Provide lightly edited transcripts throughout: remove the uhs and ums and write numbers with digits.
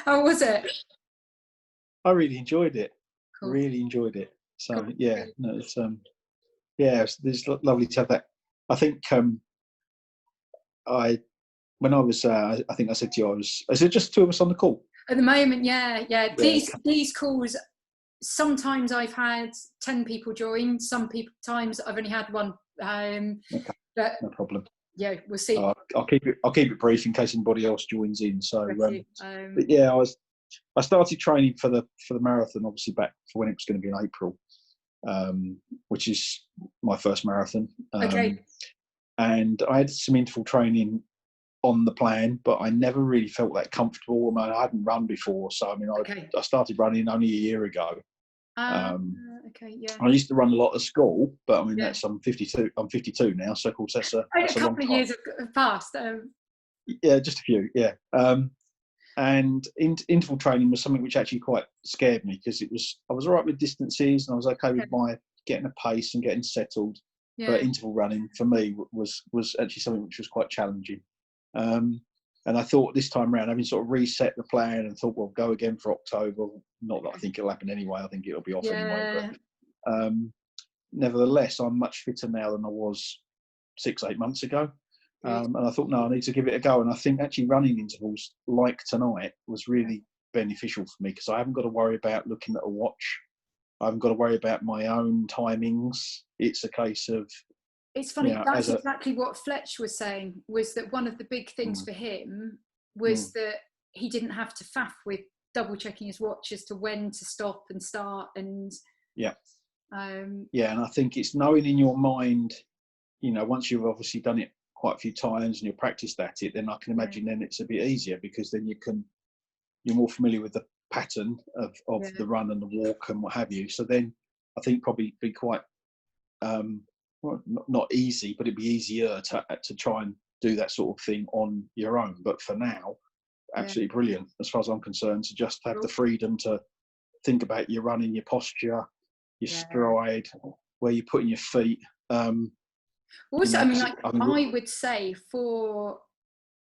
How was it? I really enjoyed it. Cool. Really enjoyed it. So Cool. yeah, no, it's it's lovely to have that. I think when I was, I think I said to you, is it just two of us on the call? At the moment, yeah. These calls, sometimes I've had 10 people join, times I've only had one. Okay, but no problem. Yeah, we'll see. I'll keep it brief in case anybody else joins in. So, but yeah, I started training for the marathon, obviously back for when it was going to be in April, which is my first marathon. Okay. And I had some interval training on the plan, but I never really felt that comfortable. I hadn't run before, so I started running only a year ago. Okay, yeah. I used to run a lot at school, but that's I'm 52. I'm 52 now, so of course that's a couple of years have passed. Yeah, just a few. Yeah, and interval training was something which actually quite scared me because I was all right with distances and I was okay with my getting a pace and getting settled. Yeah. But interval running for me was actually something which was quite challenging. And I thought this time around, having sort of reset the plan and thought, well, go again for October. Not that I think it'll happen anyway. I think it'll be off anyway. But nevertheless, I'm much fitter now than I was 6-8 months ago. And I thought, no, I need to give it a go. And I think actually running intervals like tonight was really beneficial for me because I haven't got to worry about looking at a watch. I haven't got to worry about my own timings. It's a case of... It's funny, that's exactly what Fletch was saying, was that one of the big things for him was that he didn't have to faff with double checking his watch as to when to stop and start. And and I think it's knowing in your mind, once you've obviously done it quite a few times and you've practiced at it, then I can imagine then it's a bit easier because then you're more familiar with the pattern of the run and the walk and what have you. So then I think probably be quite... well, not easy, but it'd be easier to try and do that sort of thing on your own. But for now, absolutely brilliant as far as I'm concerned, to just have the freedom to think about your running, your posture, your stride, where you're putting your feet. Also, I would say for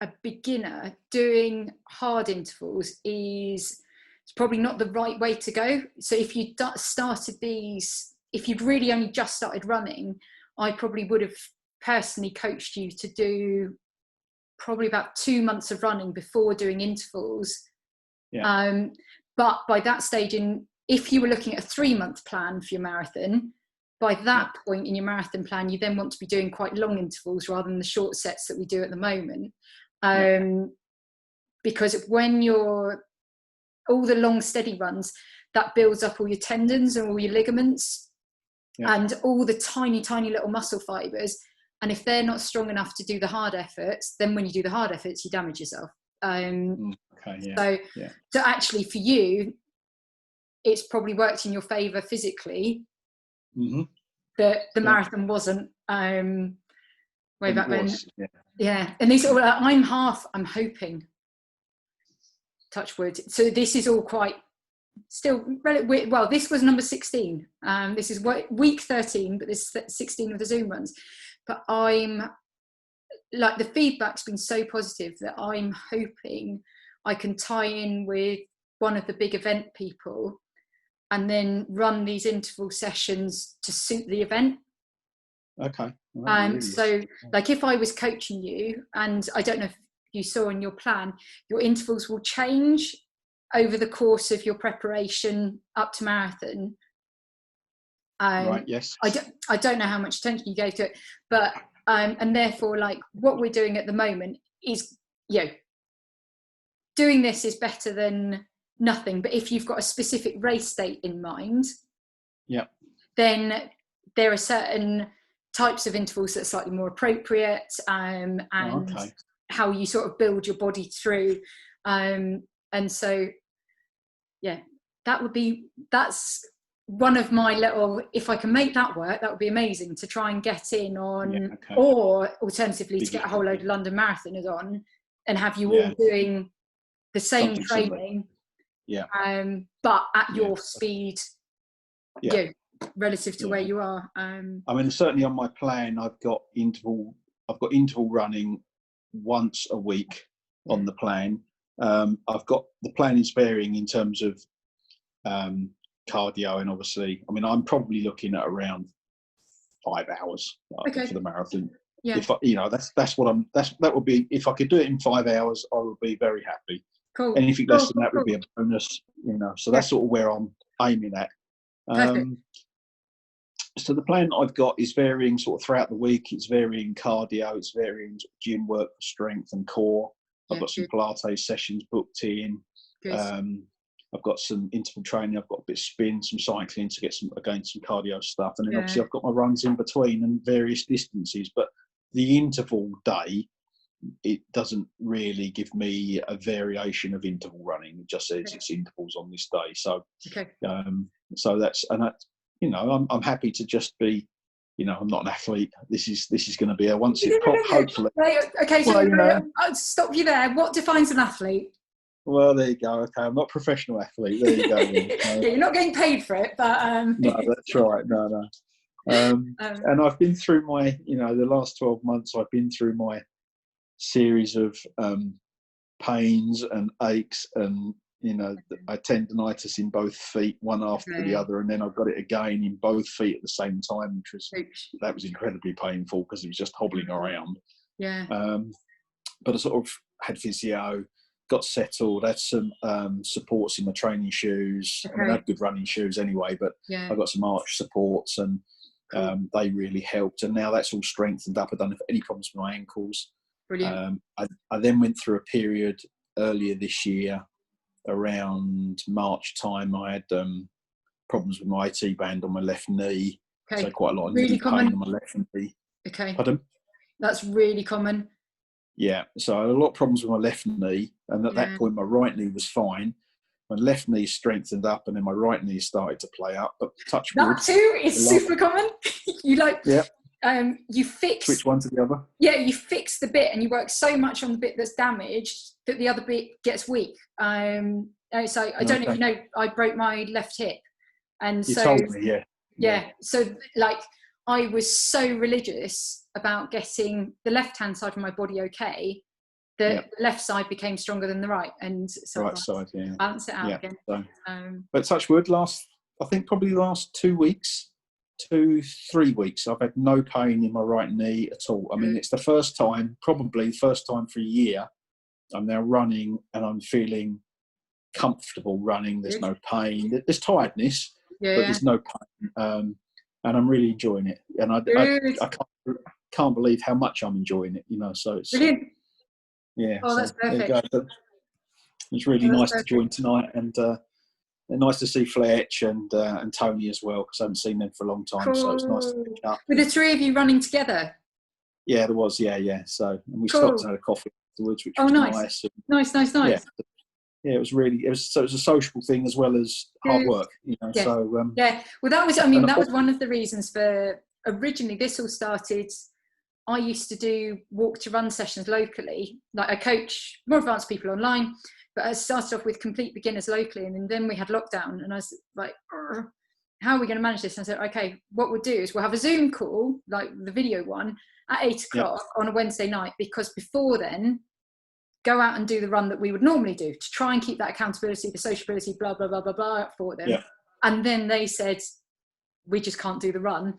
a beginner, doing hard intervals is probably not the right way to go. So if you started these, if you'd really only just started running, I probably would have personally coached you to do probably about 2 months of running before doing intervals. But by that stage, if you were looking at a 3-month plan for your marathon, by that point in your marathon plan, you then want to be doing quite long intervals rather than the short sets that we do at the moment. Because when you're all the long steady runs, that builds up all your tendons and all your ligaments. And all the tiny, tiny little muscle fibers. And if they're not strong enough to do the hard efforts, then when you do the hard efforts, you damage yourself. So actually for you, it's probably worked in your favour physically. That the marathon wasn't way back then. And these are, I'm hoping, touch wood. So this is all quite... still well, this was number 16. This is week 13, but this is 16 of the Zoom runs. But I'm like, the feedback's been so positive that I'm hoping I can tie in with one of the big event people and then run these interval sessions to suit the event. Okay. So like if I was coaching you, and I don't know if you saw in your plan, your intervals will change over the course of your preparation up to marathon. Right, yes. I don't know how much attention you gave to it, but and therefore, like, what we're doing at the moment is, doing this is better than nothing. But if you've got a specific race date in mind, then there are certain types of intervals that are slightly more appropriate, and how you sort of build your body through. And so, that's one of my little, if I can make that work, that would be amazing, to try and get in on, or alternatively to get a whole load of London marathoners on and have you all doing the same training, but at your speed, relative to where you are. I mean, certainly on my plan, I've got interval running once a week on the plan, I've got the plan is varying in terms of cardio, and obviously, I mean, I'm probably looking at around 5 hours for the marathon. Yeah. If that would be, if I could do it in 5 hours, I would be very happy. Cool. Anything less than that would be a bonus, So that's sort of where I'm aiming at. So the plan I've got is varying sort of throughout the week. It's varying cardio, it's varying gym work for strength and core. I've got some Pilates sessions booked in. I've got some interval training. I've got a bit of spin, some cycling to get some cardio stuff. And then obviously I've got my runs in between and various distances. But the interval day, it doesn't really give me a variation of interval running. It just says it's intervals on this day. So, so that's I'm happy to just be, I'm not an athlete. This is going to be a once it hopefully. Okay, so I'll stop you there. What defines an athlete? Well, there you go. Okay, I'm not a professional athlete. There you go. Yeah, you're not getting paid for it, but no, that's right. No. And I've been through my, the last 12 months. I've been through my series of pains and aches and I tendonitis in both feet, one after the other, and then I've got it again in both feet at the same time, that was incredibly painful because it was just hobbling around. But I sort of had physio, got settled, had some supports in my training shoes. I mean, I had good running shoes anyway, but I got some arch supports and they really helped. And now that's all strengthened up. I don't have any problems with my ankles. Brilliant. I then went through a period earlier this year, around March time. I had problems with my IT band on my left knee. So quite a lot of knee pain on my left knee. Pardon? That's really common. Yeah, so I had a lot of problems with my left knee, and at that point my right knee was fine. My left knee strengthened up, and then my right knee started to play up. But touch wood. That too is super common. You fix. Switch one to the other. Yeah, you fix the bit, and you work so much on the bit that's damaged that the other bit gets weak. So I don't know if you know, I broke my left hip, and you told me, So I was so religious about getting the left-hand side of my body okay, the left side became stronger than the right, and so right side, balance it out again. So, but touch wood, I think probably the last 2 weeks, 2-3 weeks, I've had no pain in my right knee at all. I mean, it's the first time, probably the first time for a year, I'm now running and I'm feeling comfortable running. There's no pain. There's tiredness, but there's no pain. And I'm really enjoying it. And I can't believe how much I'm enjoying it, so it's brilliant. That's perfect. It's really nice to join tonight, and nice to see Fletch and Tony as well, because I haven't seen them for a long time. So it's nice to pick up. With the three of you running together? Yeah, there was. Yeah. So and we stopped and had a coffee afterwards, which was nice. Nice. Yeah, it was a social thing as well as hard work, So well, that was. I mean, that was one of the reasons for originally this all started. I used to do walk to run sessions locally. Like I coach more advanced people online, but I started off with complete beginners locally, and then we had lockdown, and I was like, how are we going to manage this? And I said, okay, what we'll do is we'll have a Zoom call, like the video one, at 8 o'clock on a Wednesday night, because before then, go out and do the run that we would normally do to try and keep that accountability, the sociability, blah, blah, blah, blah, blah for them. And then they said, we just can't do the run.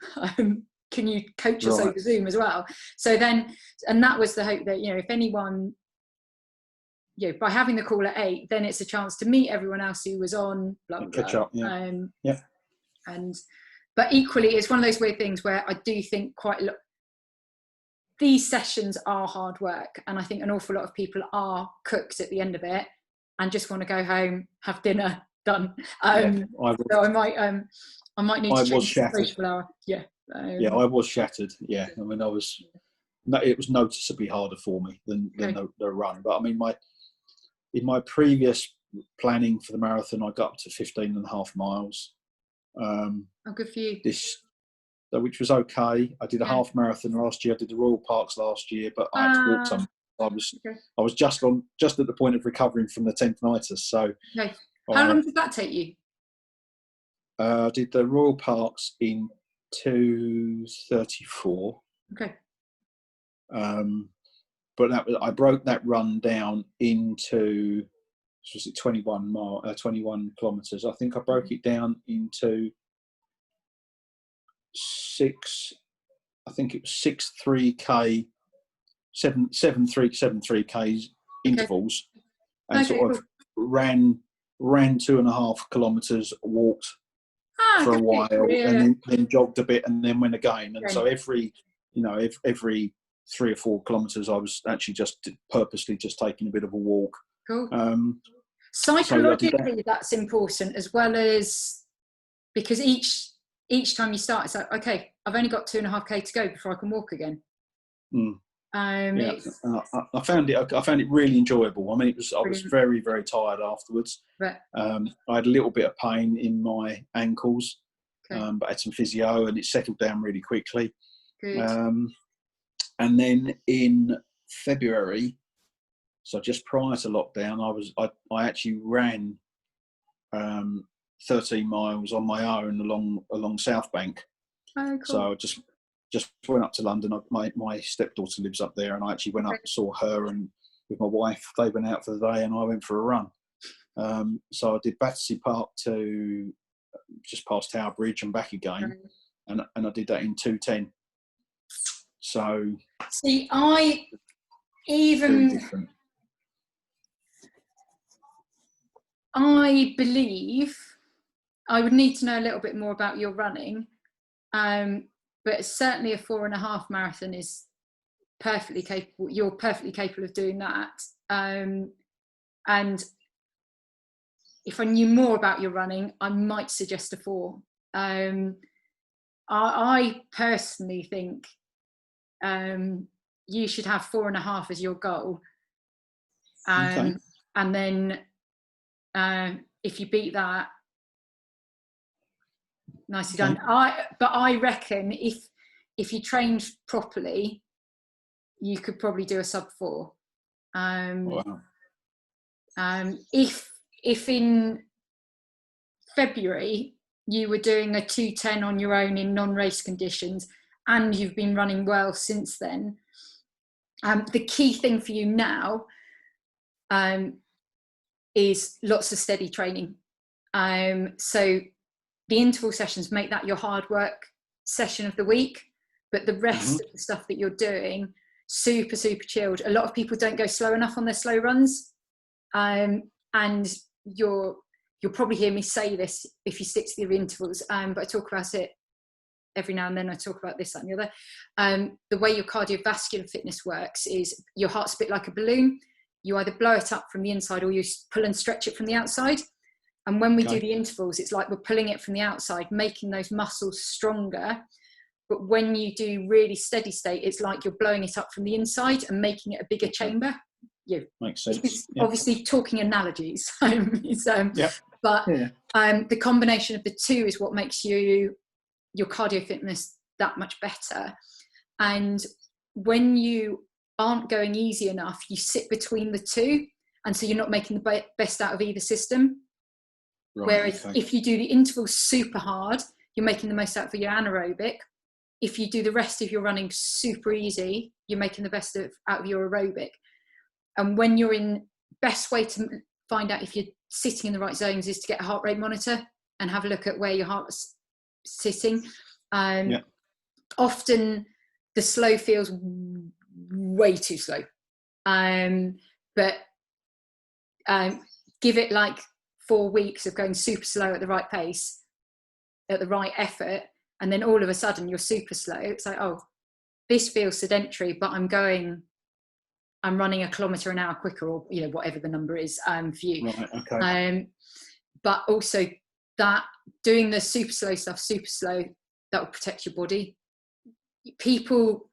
Can you coach us over Zoom as well? So then, and that was the hope that, if anyone, by having the call at 8, then it's a chance to meet everyone else who was on, blah, blah, catch up. But equally, it's one of those weird things where I do think quite a lot, these sessions are hard work, and I think an awful lot of people are cooked at the end of it and just want to go home, have dinner, done. So I might need to change the social hour. I was shattered. I mean, it was noticeably harder for me than the run. But I mean, in my previous planning for the marathon, I got up to 15.5 miles. Good for you. Which was okay. I did a half marathon last year. I did the Royal Parks last year, but I had to walk some. I was just at the point of recovering from the tendonitis. So, how long did that take you? I did the Royal Parks in 2:34. Okay. but I broke that run down into, was it 21 kilometres? I think I broke it down into 6 3K, 7.3 intervals, and sort of ran 2.5 kilometres, walked for a while, and then jogged a bit, and then went again. And so every 3 or 4 kilometres, I was actually just purposely just taking a bit of a walk. Cool. Psychologically, so that's important, as well as because each time you start, it's like, okay, I've only got 2.5K to go before I can walk again. I found it really enjoyable. I mean, I was very, very tired afterwards. Right. I had a little bit of pain in my ankles, but I had some physio, and it settled down really quickly. Good. And then in February, so just prior to lockdown, I actually ran 13 miles on my own along South Bank. Oh, cool. So I just went up to London. My stepdaughter lives up there, and I actually went up and saw her, and with my wife, they went out for the day, and I went for a run. So I did Battersea Park to just past Tower Bridge and back again, and I did that in 2:10. So see, I believe I would need to know a little bit more about your running, but certainly a 4.5 marathon is perfectly capable. You're perfectly capable of doing that. And if I knew more about your running, I might suggest a 4. I personally think you should have 4.5 as your goal. And then if you beat that, nicely done. But I reckon if you trained properly, you could probably do a sub 4. Wow. If in February you were doing a 2:10 on your own in non-race conditions, and you've been running well since then, the key thing for you now is lots of steady training. So the interval sessions, make that your hard work session of the week, but the rest of the stuff that you're doing, super, super chilled. A lot of people don't go slow enough on their slow runs. And you'll probably hear me say this if you stick to the intervals, but I talk about it every now and then. I talk about this, that and the other. The way your cardiovascular fitness works is your heart's a bit like a balloon. You either blow it up from the inside or you pull and stretch it from the outside. And when we do the intervals, it's like we're pulling it from the outside, making those muscles stronger. But when you do really steady state, it's like you're blowing it up from the inside and making it a bigger chamber. Makes sense. It's obviously talking analogies. But the combination of the two is what makes your cardio fitness that much better. And when you aren't going easy enough, you sit between the two, and so you're not making the best out of either system. Whereas if you do the intervals super hard, you're making the most out of your anaerobic. If you do the rest of your running super easy, you're making the best out of your aerobic. And when you're in, best way to find out if you're sitting in the right zones is to get a heart rate monitor and have a look at where your heart's sitting. Often the slow feels way too slow. But give it like 4 weeks of going super slow at the right pace, at the right effort, and then all of a sudden you're super slow. It's like, oh, this feels sedentary, but I'm running 1 kilometre an hour quicker, or whatever the number is for you. But also that doing the super slow stuff, super slow, that will protect your body. People,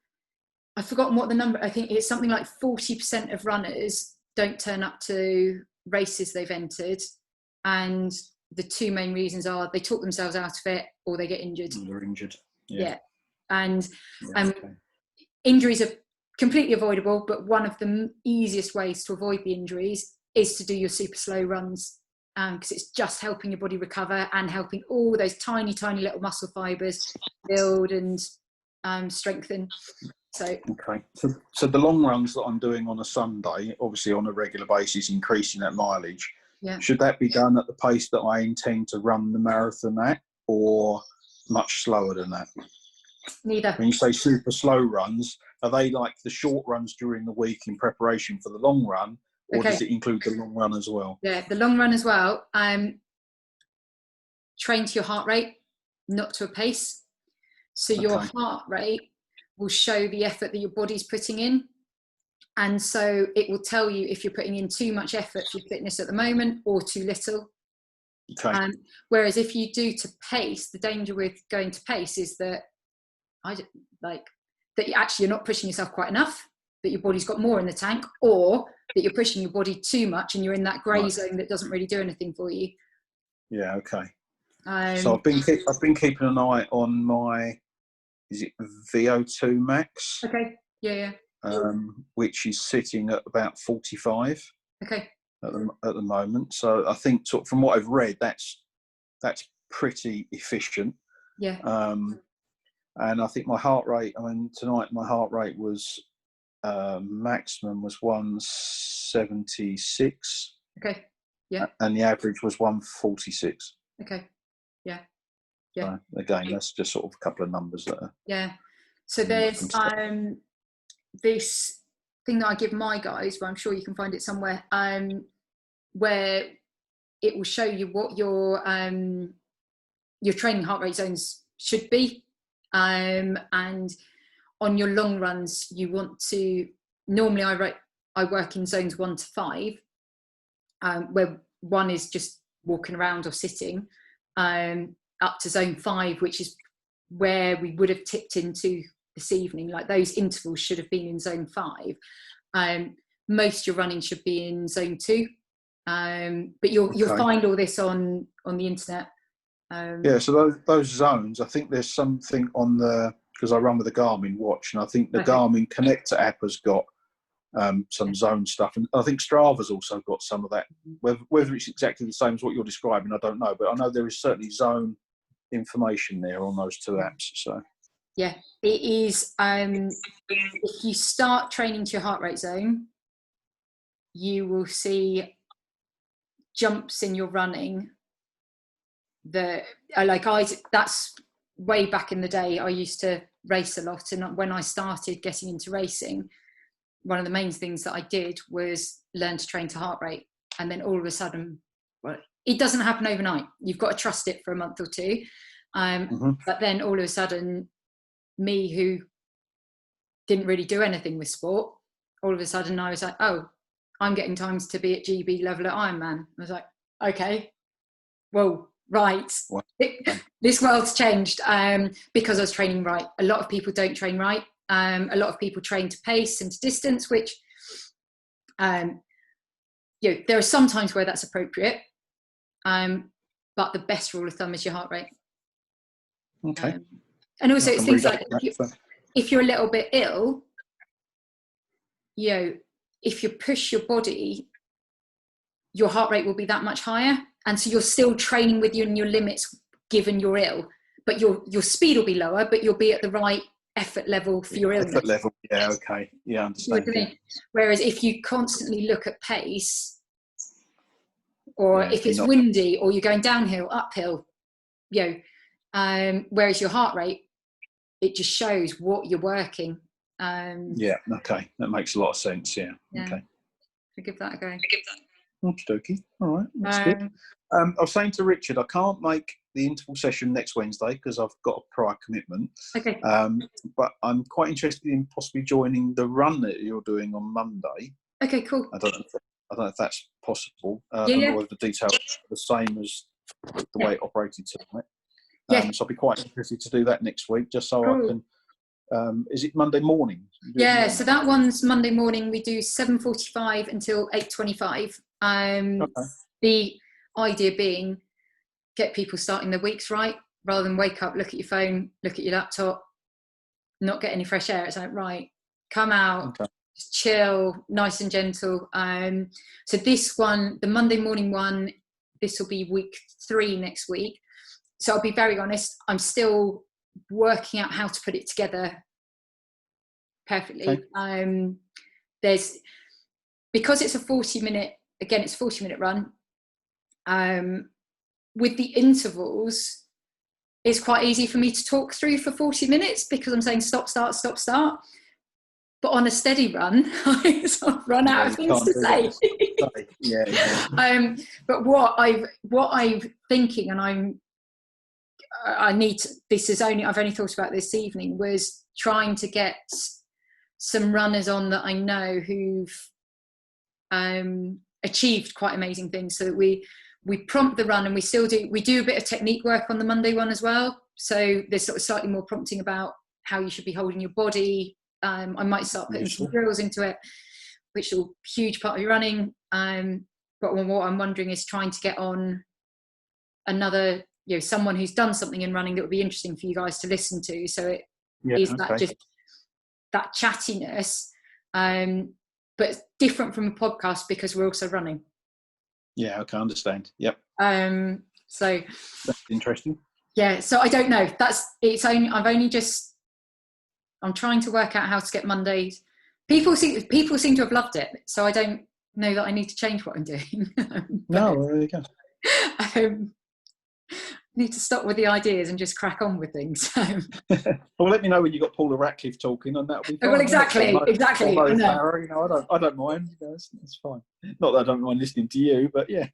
I've forgotten what the number, I think it's something like 40% of runners don't turn up to races they've entered, and the 2 main reasons are they talk themselves out of it or they get injured. They're injured. And injuries are completely avoidable, but one of the easiest ways to avoid the injuries is to do your super slow runs, because it's just helping your body recover and helping all those tiny little muscle fibers build and strengthen. So okay. So the long runs that I'm doing on a Sunday, obviously on a regular basis, increasing that mileage. yeah, Should that be done at the pace that I intend to run the marathon at, or much slower than that? neither. When you say super slow runs, are they like the short runs during the week in preparation for the long run, or Okay. does it include the long run as well? Yeah, the long run as well. Train to your heart rate, not to a pace. So your Okay. heart rate will show the effort that your body's putting in. And so it will tell you if you're putting in too much effort for your fitness at the moment or too little. Okay. Whereas if you do to pace, the danger with going to pace is that you're not pushing yourself quite enough, that your body's got more in the tank, or that you're pushing your body too much and you're in that grey zone that doesn't really do anything for you. Yeah. Okay. So I've been keeping an eye on my, is it VO2 max? Okay. Yeah. Which is sitting at about 45. Okay. At the moment. So I think sort of from what I've read, that's pretty efficient. Yeah. And I think my heart rate, I mean, tonight my heart rate was maximum was 176. Okay. Yeah. And the average was 146. Okay. Yeah. So again, that's just sort of a couple of numbers that are. Yeah. So there's this thing that I give my guys, but I'm sure you can find it somewhere, where it will show you what your training heart rate zones should be. And on your long runs, you want to, normally I work in zones 1 to 5, where 1 is just walking around or sitting, up to zone 5, which is where we would have tipped into this evening. Like those intervals should have been in zone 5. Most of your running should be in zone 2. But you'll find all this on the internet. Yeah, so those zones, I think there's something on because I run with a Garmin watch, and I think the Garmin Connector app has got some zone stuff, and I think Strava's also got some of that. Whether it's exactly the same as what you're describing, I don't know, but I know there is certainly zone information there on those 2 apps. So yeah, it is. If you start training to your heart rate zone, you will see jumps in your running that's way back in the day. I used to race a lot, and when I started getting into racing, one of the main things that I did was learn to train to heart rate. And then all of a sudden, well, it doesn't happen overnight. You've got to trust it for a month or 2. But then all of a sudden, me who didn't really do anything with sport, all of a sudden I was like, oh, I'm getting times to be at GB level at Ironman. I was like, okay, well, right. This world's changed because I was training right. A lot of people don't train right. A lot of people train to pace and to distance, which there are some times where that's appropriate. But the best rule of thumb is your heart rate. Okay. And also it's things like if you're a little bit ill, if you push your body, your heart rate will be that much higher. And so you're still training within your limits given you're ill, but your speed will be lower, but you'll be at the right effort level for your illness. Effort level, yeah, okay. Yeah, I understand. Yeah. Whereas if you constantly look at pace, or if it's windy, or you're going downhill, uphill, whereas your heart rate, it just shows what you're working. Yeah, okay. That makes a lot of sense, yeah. Okay. So give that a go. Okie dokie. All right, that's good. I was saying to Richard, I can't make the interval session next Wednesday because I've got a prior commitment. Okay. But I'm quite interested in possibly joining the run that you're doing on Monday. Okay, cool. I don't know if that's possible. Yeah. Or the details are the same as the way it operated tonight. So I'll be quite interested to do that next week, just so I can. Is it Monday morning? Yeah, so that one's Monday morning. We do 7:45 until 8:25. The idea being, get people starting their weeks right, rather than wake up, look at your phone, look at your laptop, not get any fresh air. It's like, right, come out, just chill, nice and gentle. So this one, the Monday morning one, this will be week 3 next week. So I'll be very honest, I'm still working out how to put it together perfectly. There's, because it's a 40-minute, again, it's a 40-minute run. With the intervals, it's quite easy for me to talk through for 40 minutes because I'm saying stop, start, stop, start. But on a steady run, I sort of run out of things to say. But what I'm thinking, and I've only thought about this evening, was trying to get some runners on that I know who've achieved quite amazing things, so that we prompt the run, and we do a bit of technique work on the Monday one as well. So there's sort of slightly more prompting about how you should be holding your body. I might start putting some drills into it, which is a huge part of your running. But what I'm wondering is trying to get on another, someone who's done something in running that would be interesting for you guys to listen to. So it is that just that chattiness, but different from a podcast because we're also running. Yeah, I can understand. Yep. So that's interesting. Yeah. So I don't know. I'm trying to work out how to get Mondays. People seem to have loved it, so I don't know that I need to change what I'm doing. No, there you go. I need to stop with the ideas and just crack on with things. Well, let me know when you got Paula Radcliffe talking, and that'll be fine. Well, exactly. I don't mind. It's fine. Not that I don't mind listening to you, but yeah.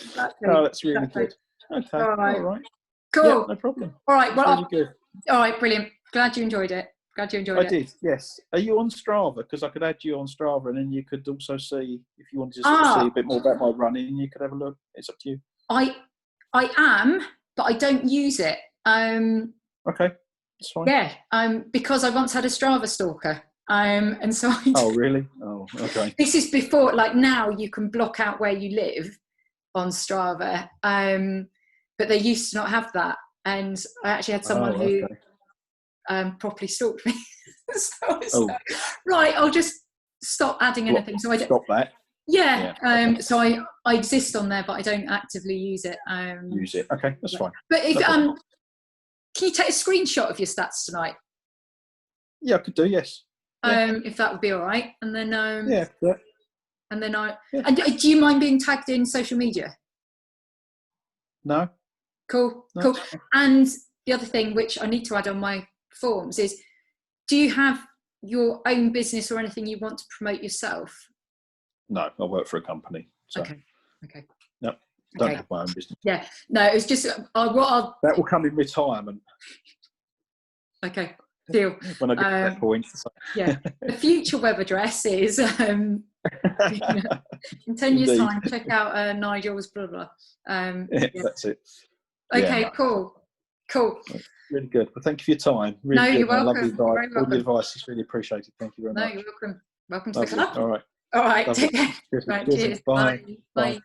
Exactly. Oh, that's really good. Okay. All right. Cool. Yeah, no problem. All right. Well, really good. All right. Brilliant. Glad you enjoyed it. I did. Yes. Are you on Strava? Because I could add you on Strava, and then you could also see, if you wanted to sort of see a bit more about my running, you could have a look. It's up to you. I am, but I don't use it. Okay, that's fine. Yeah. Because I once had a Strava stalker. And so Oh, really? Oh, okay. This is before, like now you can block out where you live on Strava. But they used to not have that. And I actually had someone who properly stalked me. So I was like, right, I'll just stop adding anything. So I don't stop that. Yeah. So I exist on there, but I don't actively use it. Use it. Okay, that's fine. But if can you take a screenshot of your stats tonight? Yeah, I could do. Yes. If that would be all right, and then yeah. And then and do you mind being tagged in social media? No. Cool. And the other thing which I need to add on my forms is, do you have your own business or anything you want to promote yourself? No, I work for a company. So. Okay. Yep. Don't have my own business. Yeah. No, it was just that will come in retirement. Okay. Deal. When I get to that point. So. Yeah. The future web address is in 10 years' time, check out Nigel's blah blah. That's it. Okay, cool. That's really good. Well, thank you for your time. Really you're welcome. Lovely advice. All the advice is really appreciated. Thank you very much. You're welcome. Welcome to the club. All right. All right. Take care. Right, cheers. Bye. Bye.